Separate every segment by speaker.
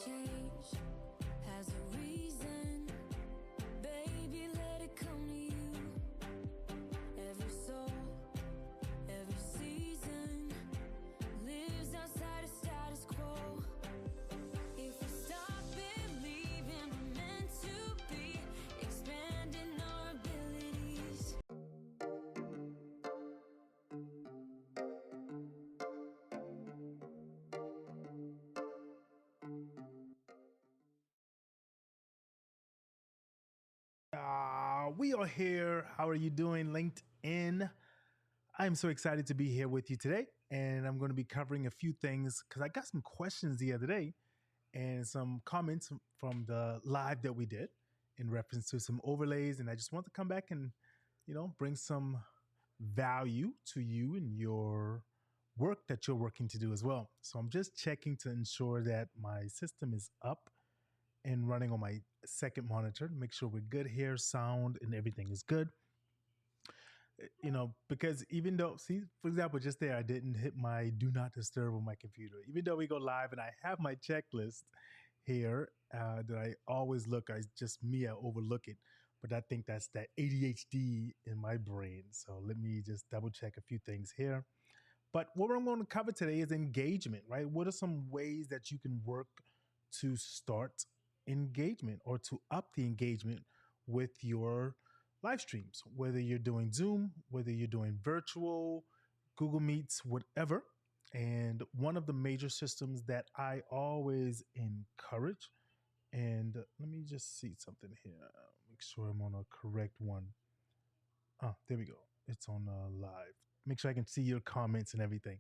Speaker 1: Change has a reason. Baby, let it come to you. Every soul, every season lives outside of status quo. If we stop believing we're meant to be, expanding our abilities.
Speaker 2: We are here. How are you doing, LinkedIn? I'm so excited to be here with you today, and I'm going to be covering a few things because I got some questions the other day and some comments from the live that we did in reference to some overlays, and I just want to come back and bring some value to you and your work that you're working to do as well. So I'm just checking to ensure that my system is up and running on my second monitor to make sure we're good here, sound and everything is good. Because even though, see, for example, just there, I didn't hit my do not disturb on my computer. Even though we go live and I have my checklist here that I always look, I overlook it. But I think that's that ADHD in my brain. So let me just double check a few things here. But what I'm going to cover today is engagement, right? What are some ways that you can work to start engagement or to up the engagement with your live streams, whether you're doing Zoom, whether you're doing virtual, Google Meets, whatever. And one of the major systems that I always encourage, and let me just see something here, make sure I'm on a correct one. Oh, there we go. It's on live. Make sure I can see your comments and everything.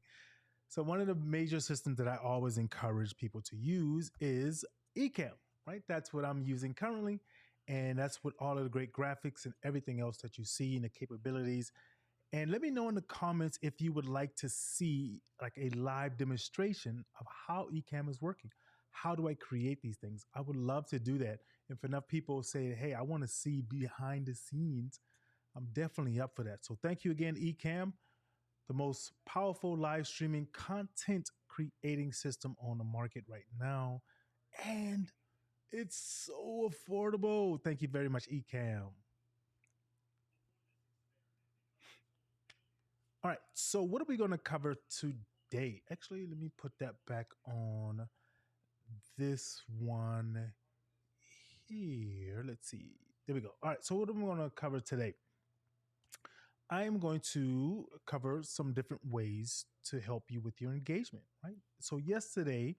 Speaker 2: So one of the major systems that I always encourage people to use is Ecamm, right? That's what I'm using currently. And that's with all of the great graphics and everything else that you see and the capabilities. And let me know in the comments if you would like to see like a live demonstration of how Ecamm is working. How do I create these things? I would love to do that. If enough people say, hey, I want to see behind the scenes, I'm definitely up for that. So thank you again, Ecamm, the most powerful live streaming content creating system on the market right now. And it's so affordable. Thank you very much, Ecamm. All right, so what are we going to cover today? Actually, let me put that back on this one here. Let's see. There we go. All right, so what am I going to cover today? I am going to cover some different ways to help you with your engagement, right? So yesterday,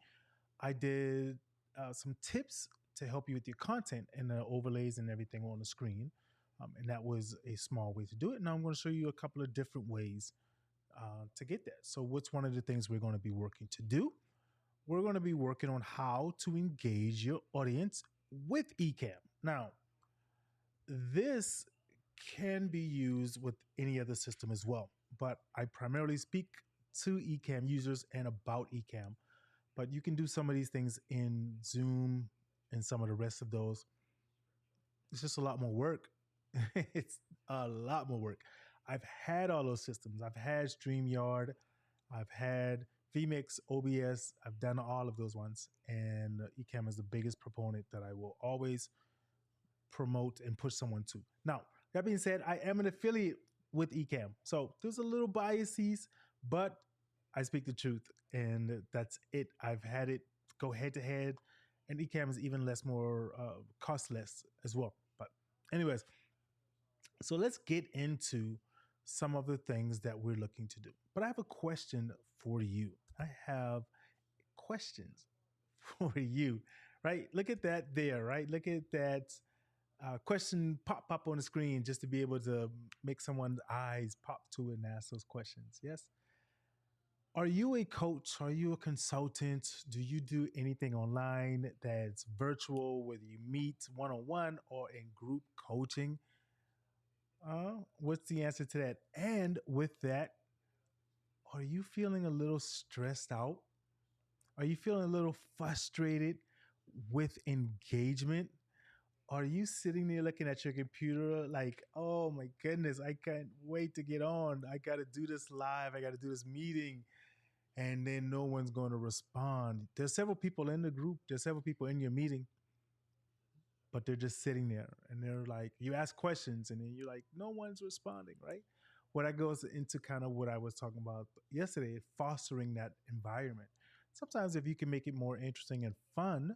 Speaker 2: I did some tips to help you with your content and the overlays and everything on the screen. And that was a small way to do it. Now I'm going to show you a couple of different ways to get that. So what's one of the things we're going to be working to do? We're going to be working on how to engage your audience with Ecamm. Now, this can be used with any other system as well, but I primarily speak to Ecamm users and about Ecamm. But you can do some of these things in Zoom and some of the rest of those. It's just a lot more work. It's a lot more work. I've had all those systems. I've had StreamYard. I've had vMix, OBS. I've done all of those ones. And Ecamm is the biggest proponent that I will always promote and push someone to. Now, that being said, I am an affiliate with Ecamm. So there's a little biases, but I speak the truth, and that's it. I've had it go head to head, and Ecamm is even more costless as well. But anyways, so let's get into some of the things that we're looking to do. But I have a question for you. I have questions for you, right? Look at that there, right? Look at that question pop up on the screen just to be able to make someone's eyes pop to and ask those questions. Yes. Are you a coach? Are you a consultant? Do you do anything online that's virtual, whether you meet one-on-one or in group coaching? What's the answer to that? And with that, are you feeling a little stressed out? Are you feeling a little frustrated with engagement? Are you sitting there looking at your computer like, oh my goodness, I can't wait to get on. I got to do this live. I got to do this meeting. and then no one's going to respond. There's several people in the group, there's several people in your meeting, but they're just sitting there and they're like, you ask questions and then you're like, no one's responding, right? Well, that goes into kind of what I was talking about yesterday, fostering that environment. Sometimes if you can make it more interesting and fun,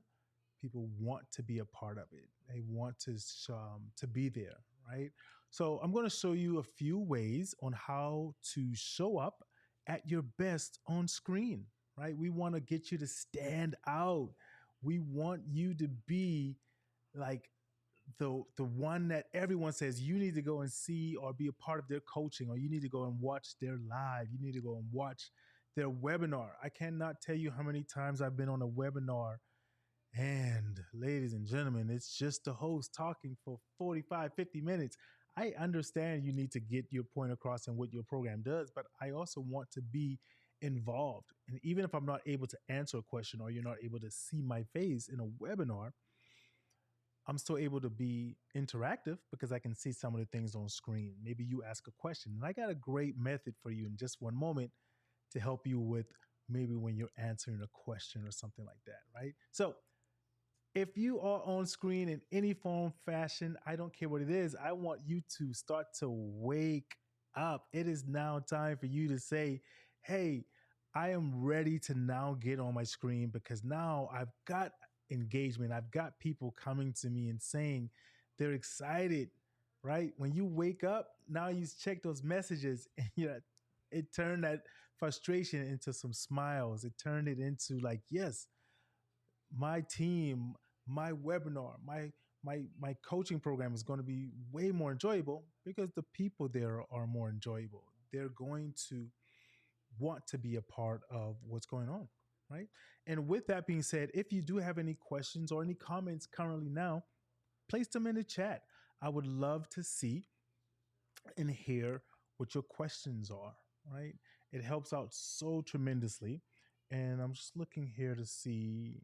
Speaker 2: people want to be a part of it. They want to be there, right? So I'm going to show you a few ways on how to show up at your best on screen, right? We want to get you to stand out. We want you to be like the one that everyone says you need to go and see or be a part of their coaching, or you need to go and watch their live, you need to go and watch their webinar. I cannot tell you how many times I've been on a webinar and, ladies and gentlemen, it's just the host talking for 45, 50 minutes. I understand you need to get your point across and what your program does, but I also want to be involved. And even if I'm not able to answer a question or you're not able to see my face in a webinar, I'm still able to be interactive because I can see some of the things on screen. Maybe you ask a question, and I got a great method for you in just one moment to help you with maybe when you're answering a question or something like that, right? So, if you are on screen in any form, fashion, I don't care what it is, I want you to start to wake up. It is now time for you to say, hey, I am ready to now get on my screen because now I've got engagement. I've got people coming to me and saying they're excited, right? When you wake up, now you check those messages and it turned that frustration into some smiles. It turned it into like, yes, my team, my webinar, my coaching program is going to be way more enjoyable because the people there are more enjoyable. They're going to want to be a part of what's going on, right? And with that being said, if you do have any questions or any comments currently now, place them in the chat. I would love to see and hear what your questions are, right? It helps out so tremendously. And I'm just looking here to see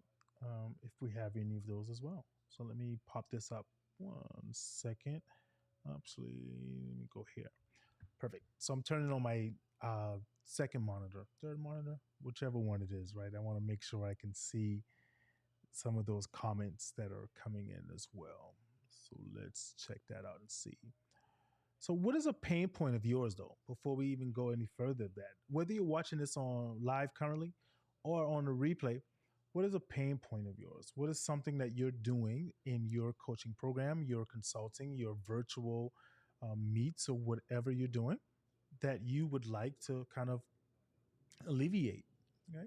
Speaker 2: if we have any of those as well. So let me pop this up 1 second. Actually, let me go here. Perfect. So I'm turning on my second monitor, third monitor, whichever one it is, right? I want to make sure I can see some of those comments that are coming in as well. So let's check that out and see. So, what is a pain point of yours, though, before we even go any further? That whether you're watching this on live currently or on a replay, what is a pain point of yours? What is something that you're doing in your coaching program, your consulting, your virtual meets, or whatever you're doing that you would like to kind of alleviate? Okay.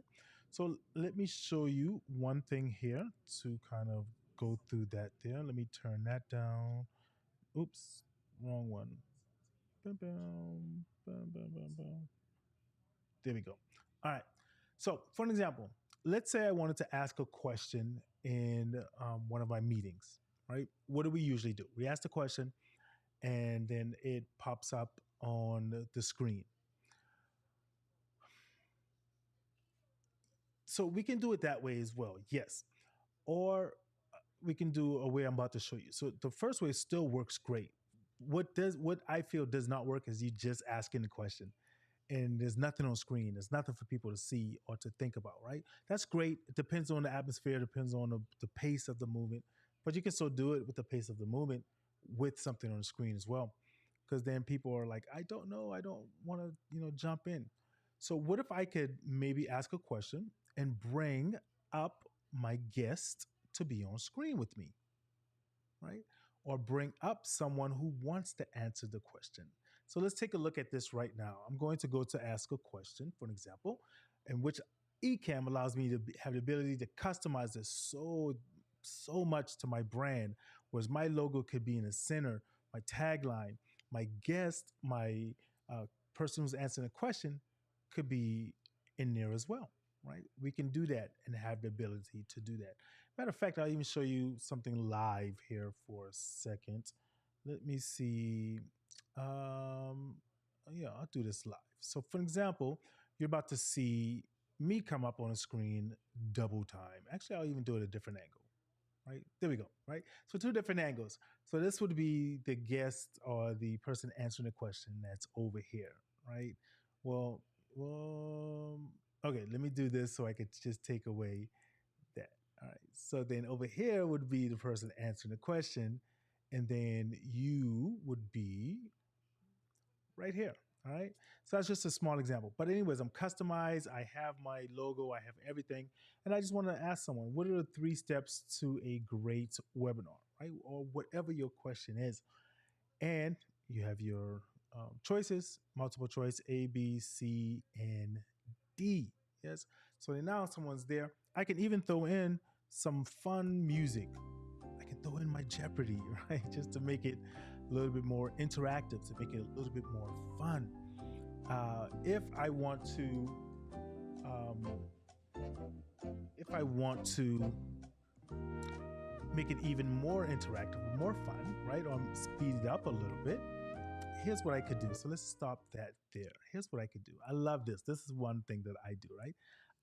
Speaker 2: So, let me show you one thing here to kind of go through that there. Let me turn that down. Oops, wrong one. Bum, bum, bum, bum, bum, bum. There we go. All right. So, for an example, let's say I wanted to ask a question in one of my meetings, right? What do we usually do? We ask the question and then it pops up on the screen. So, we can do it that way as well, yes. Or we can do a way I'm about to show you. So, the first way still works great. What I feel does not work is you just asking the question and there's nothing on screen. There's nothing for people to see or to think about, right? That's great. It depends on the atmosphere, depends on the pace of the movement, but you can still do it with the pace of the movement with something on the screen as well. Because then people are like, I don't know, I don't want to, jump in. So what if I could maybe ask a question and bring up my guest to be on screen with me? Right? Or bring up someone who wants to answer the question. So let's take a look at this right now. I'm going to go to ask a question, for an example, in which Ecamm allows me to have the ability to customize this so much to my brand, whereas my logo could be in the center, my tagline, my guest, my person who's answering a question could be in there as well, right? We can do that and have the ability to do that. Matter of fact, I'll even show you something live here for a second. Let me see. Um, yeah, I'll do this live. So, for example, you're about to see me come up on a screen double time. Actually, I'll even do it a different angle. Right there we go. Right, so two different angles. So this would be the guest or the person answering the question that's over here. Right. Well, Okay, let me do this so I could just take away that. All right. So then over here would be the person answering the question, and then you would be right here. All right. So that's just a small example. But anyways, I'm customized. I have my logo. I have everything, and I just want to ask someone, what are the 3 steps to a great webinar, right? Or whatever your question is, and you have your choices, multiple choice A, B, C, and D. Yes. So now someone's there. I can even throw in some fun music. I can throw in my Jeopardy, right? Just to make it a little bit more interactive, to make it a little bit more fun. If I want to, um, if I want to make it even more interactive, more fun, right? Or speed it up a little bit, here's what I could do. So let's stop that there. Here's what I could do. I love this. This is one thing that I do, right?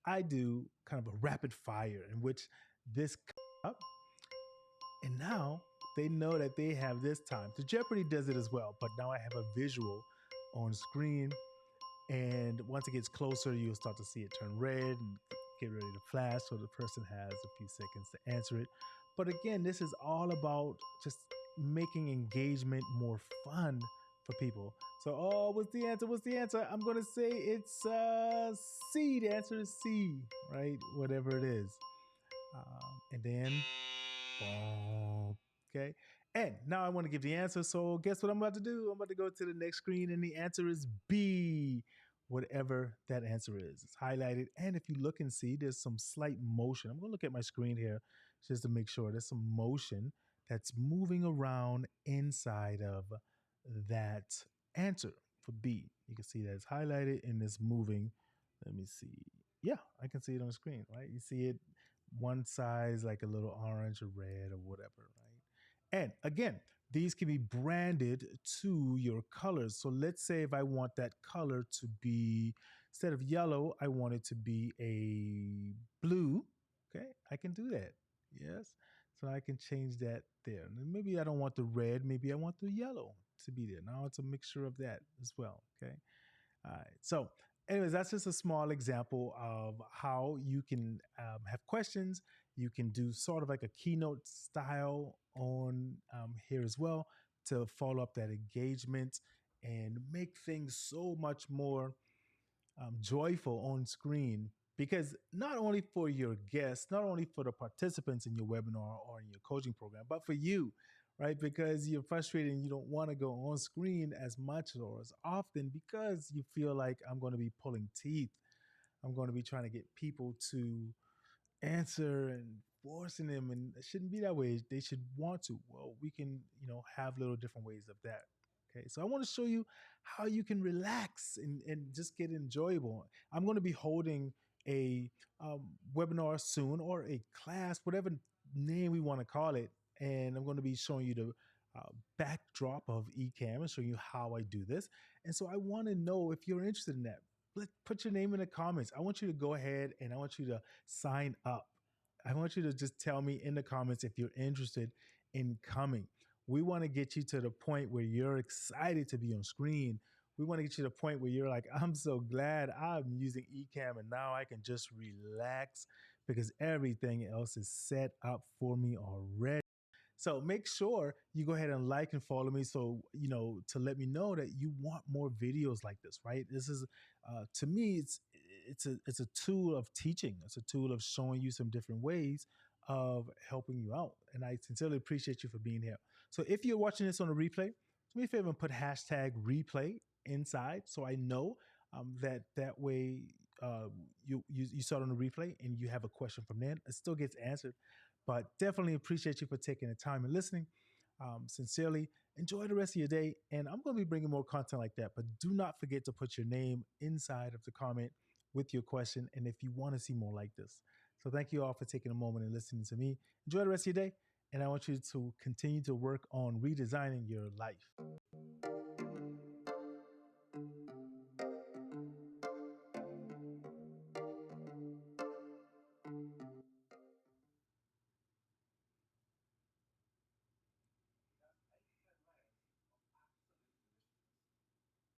Speaker 2: I do kind of a rapid fire in which this comes up, and now they know that they have this time. So Jeopardy does it as well, but now I have a visual on screen, and once it gets closer, you'll start to see it turn red and get ready to flash, so the person has a few seconds to answer it. But again, this is all about just making engagement more fun for people. So, oh, what's the answer? What's the answer? I'm going to say it's C. The answer is C, right? Whatever it is. And then, boom. Okay. And now I want to give the answer. So, guess what I'm about to do? I'm about to go to the next screen, and the answer is B, whatever that answer is. It's highlighted. And if you look and see, there's some slight motion. I'm going to look at my screen here just to make sure there's some motion that's moving around inside of that answer for B. You can see that it's highlighted and it's moving. Let me see. Yeah, I can see it on the screen, right? You see it one size like a little orange or red or whatever, right? And again, these can be branded to your colors. So let's say if I want that color to be, instead of yellow, I want it to be a blue. Okay, I can do that. Yes. So I can change that there. And maybe I don't want the red, maybe I want the yellow to be there. Now it's a mixture of that as well. Okay. All right. So, anyways, that's just a small example of how you can have questions. You can do sort of like a keynote style on here as well to follow up that engagement and make things so much more joyful on screen, because not only for your guests, not only for the participants in your webinar or in your coaching program, but for you, right? Because you're frustrated and you don't want to go on screen as much or as often because you feel like I'm going to be pulling teeth. I'm going to be trying to get people to answer and forcing them, and it shouldn't be that way. They should want to. Well, we can, have little different ways of that. Okay, so I want to show you how you can relax and just get enjoyable. I'm going to be holding a webinar soon, or a class, whatever name we want to call it, and I'm going to be showing you the backdrop of Ecamm and showing you how I do this. And so I want to know if you're interested in that. Put your name in the comments. I want you to go ahead and I want you to sign up. I want you to just tell me in the comments if you're interested in coming. We want to get you to the point where you're excited to be on screen. We want to get you to the point where you're like, I'm so glad I'm using Ecamm and now I can just relax because everything else is set up for me already. So make sure you go ahead and like and follow me. So, to let me know that you want more videos like this, right? This is, to me, it's a tool of teaching. It's a tool of showing you some different ways of helping you out. And I sincerely appreciate you for being here. So if you're watching this on a replay, do me a favor and put hashtag replay inside so I know that way you saw it on the replay and you have a question from then. It still gets answered. But definitely appreciate you for taking the time and listening. Sincerely, enjoy the rest of your day. And I'm going to be bringing more content like that. But do not forget to put your name inside of the comment with your question. And if you want to see more like this. So thank you all for taking a moment and listening to me. Enjoy the rest of your day. And I want you to continue to work on redesigning your life.